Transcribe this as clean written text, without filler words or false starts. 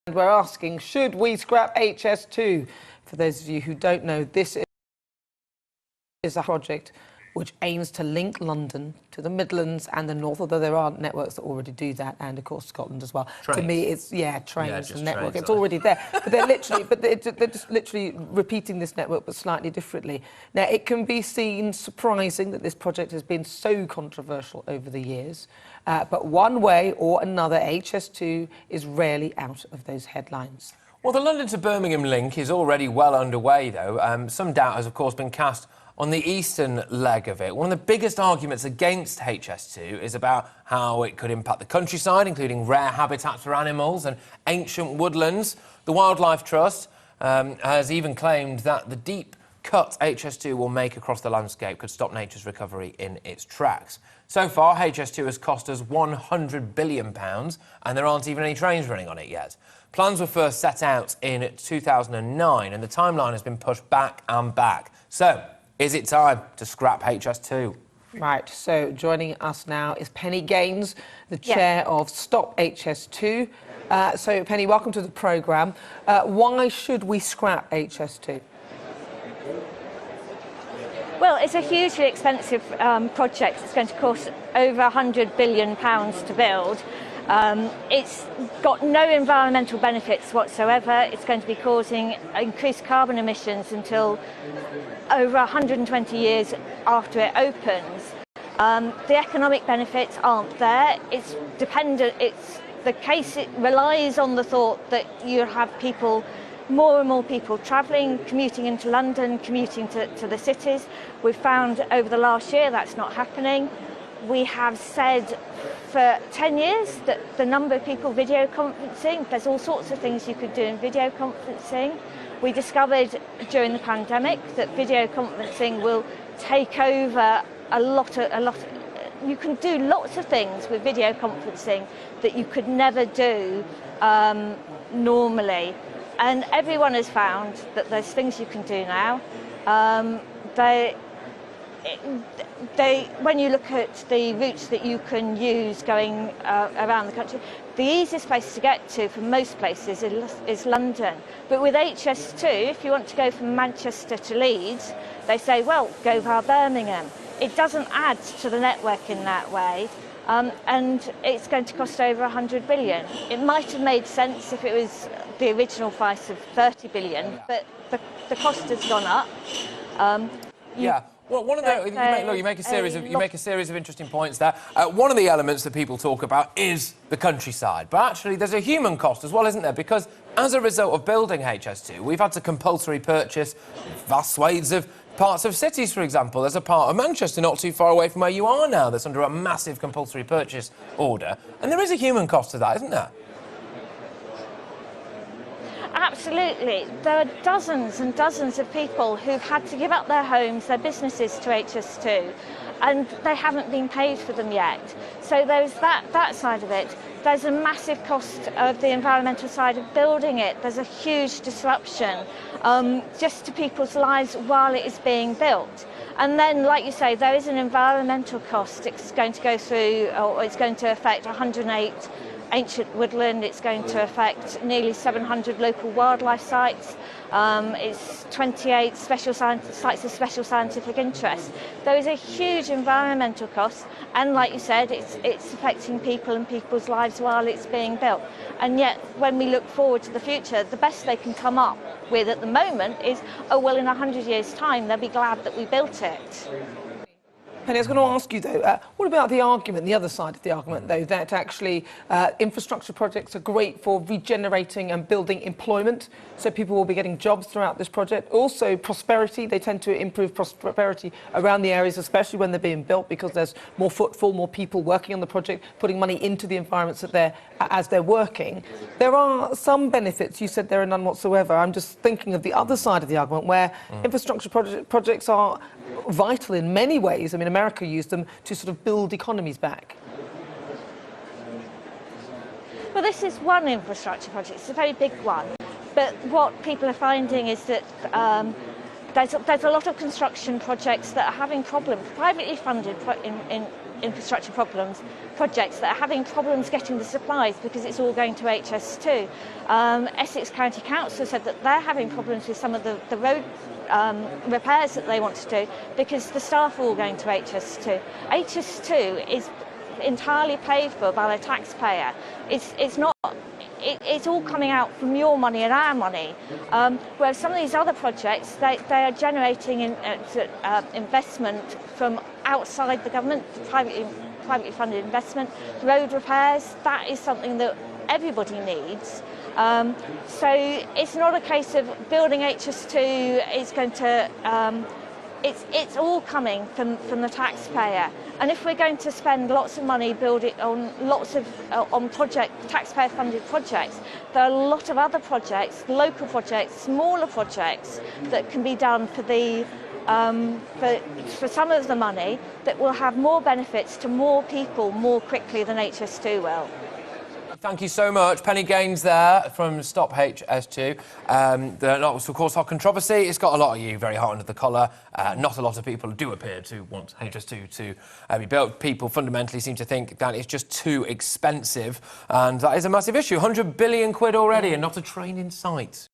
And we're asking, should we scrap HS2? For those of you who don't know, this is a project which aims to link London to the Midlands and the North, although there are networks that already do that, and of course Scotland as well. Trains. To me, it's, trains and network. Trains, it's already there. But they're just literally repeating this network, but slightly differently. Now, it can be seen surprising that this project has been so controversial over the years. But one way or another, HS2 is rarely out of those headlines. Well, the London to Birmingham link is already well underway, though. Some doubt has, of course, been cast on the eastern leg of it. One of the biggest arguments against HS2 is about how it could impact the countryside, including rare habitats for animals and ancient woodlands. The Wildlife Trust has even claimed that the deep cut HS2 will make across the landscape could stop nature's recovery in its tracks. So far, HS2 has cost us £100 billion, and there aren't even any trains running on it yet. Plans were first set out in 2009, and the timeline has been pushed back and back. So, is it time to scrap HS2? Right, so joining us now is Penny Gaines, the chair of Stop HS2. So, Penny, welcome to the programme. Why should we scrap HS2? Well, it's a hugely expensive project. It's going to cost over £100 billion to build. It's got no environmental benefits whatsoever. It's going to be causing increased carbon emissions until over 120 years after it opens. The economic benefits aren't there. It's dependent. It relies on the thought that you have more and more people travelling, commuting into London, commuting to the cities. We've found over the last year that's not happening. We have said for 10 years that the number of people video conferencing, there's all sorts of things you could do in video conferencing. We discovered during the pandemic that video conferencing will take over a lot. You can do lots of things with video conferencing that you could never do normally. And everyone has found that there's things you can do now. When you look at the routes that you can use going around the country, the easiest place to get to from most places is London. But with HS2, if you want to go from Manchester to Leeds, they say, well, go via Birmingham. It doesn't add to the network in that way. And it's going to cost over £100 billion. It might have made sense if it was the original price of £30 billion, but the cost has gone up. Well, you make a series of interesting points there. One of the elements that people talk about is the countryside, but actually there's a human cost as well, isn't there? Because as a result of building HS2, we've had to compulsory purchase vast swathes of parts of cities, for example. There's a part of Manchester not too far away from where you are now that's under a massive compulsory purchase order. And there is a human cost to that, isn't there? Absolutely. There are dozens and dozens of people who've had to give up their homes, their businesses to HS2, and they haven't been paid for them yet. So there's that side of it. There's a massive cost of the environmental side of building it. There's a huge disruption just to people's lives while it is being built. And then, like you say, there is an environmental cost. It's going to go through, or it's going to affect 108 ancient woodland. It's going to affect nearly 700 local wildlife sites. It's 28 sites of special scientific interest. There is a huge environmental cost, and like you said, it's affecting people and people's lives while it's being built. And yet, when we look forward to the future, the best they can come up with at the moment is, oh, well, in 100 years' time, they'll be glad that we built it. Penny, I was going to ask you, though, what about the argument, the other side of the argument, though, that actually infrastructure projects are great for regenerating and building employment, so people will be getting jobs throughout this project. Also, prosperity, they tend to improve prosperity around the areas, especially when they're being built, because there's more footfall, more people working on the project, putting money into the environments that as they're working. There are some benefits. You said there are none whatsoever. I'm just thinking of the other side of the argument, where infrastructure projects are vital in many ways. I mean, America used them to sort of build economies back. Well, this is one infrastructure project. It's a very big one. But what people are finding is that there's a lot of construction projects that are having problems. Privately funded infrastructure projects that are having problems getting the supplies because it's all going to HS2. Essex County Council said that they're having problems with some of the road repairs that they want to do because the staff are all going to HS2. HS2 is entirely paid for by the taxpayer. It's not. It's all coming out from your money and our money. Whereas some of these other projects, they are generating investment from outside the government, privately funded investment. Road repairs, that is something that everybody needs. So it's not a case of building HS2 is going to. It's all coming from the taxpayer, and if we're going to spend lots of money building on lots of taxpayer-funded projects, there are a lot of other projects, local projects, smaller projects that can be done for some of the money that will have more benefits to more people more quickly than HS2 will. Thank you so much. Penny Gaines there from Stop HS2. That of course, hot controversy. It's got a lot of you very hot under the collar. Not a lot of people do appear to want HS2 to be built. People fundamentally seem to think that it's just too expensive, and that is a massive issue. 100 billion quid already and not a train in sight.